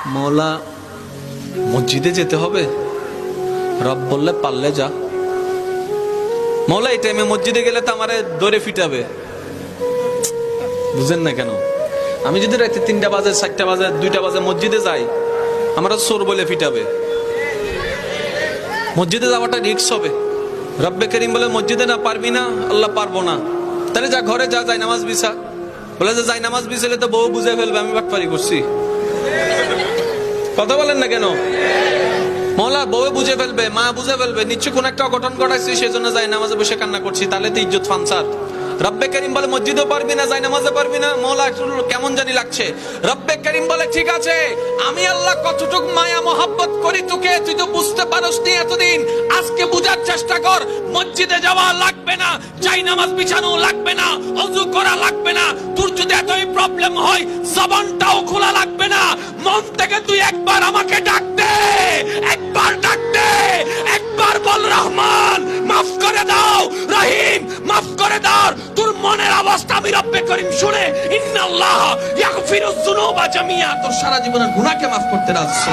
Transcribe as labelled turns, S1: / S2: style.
S1: মওলা মসজিদে যেতে হবে, রব বললে পারলে যা। মওলা এই টাইমে মসজিদে গেলে তো আমারে দৌড়ে ফিটাবে। বুঝেন না কেন? আমি যদি রাতে 3টা বাজে, 4টা বাজে, 2টা বাজে মসজিদে যাই, আমরা চোর বলে ফিটাবে। মসজিদে যাওয়াটা রিস্ক হবে। রব্বে করিম বলে মসজিদে না পারবি না, আল্লাহ পারবো না, তাহলে যা ঘরে যা, যাই নামাজ বিছা। বলে যে যাই নামাজ বিছালে তো বউ বুঝে ফেলবে আমি বাটপারি করছি। কথা বলেন না কেন? মওলা বউ বুঝে ফেলবে, মা বুঝে ফেলবে, নিশ্চয় কোন একটা অঘটন ঘটাইছি, সেজন্য যাই নামাজে বসে কান্না করছি, তাহলে তো ইজ্জত ফানসার। রব্বে করিম বলে মসজিদেও পারবি না, যাই নামাজে পারবি না। মওলা কেমন জানি লাগছে। রব্বে করিম বলে ঠিক আছে, আমি আল্লাহ কতটুক মায়া মোহাব্বত করি তোকে, তুই তো বুঝতে পারস নি এতদিন, আজকে বুঝার চেষ্টা কর। মসজিদে যাওয়া লাগবে না, যাই নামাজ বিছানো লাগবে না, ওযু করা লাগবে না। তোর যদি এতই প্রবলেম হয়, জবানটাও খোলা লাগবে না। মন থেকে তুই একবার আমাকে ডাক দে, একবার ডাক দে, একবার বল রহমান মাফ করে দাও, রহিম মাফ করে দাও। তোর মনের অবস্থা আমি রব্বে করিম শুনে, ইন্নাল্লাহ ইয়াগফিরুজ যুনুবা জামিয়া, তোর সারা জীবনের গুনাহকে মাফ করতে রাজি।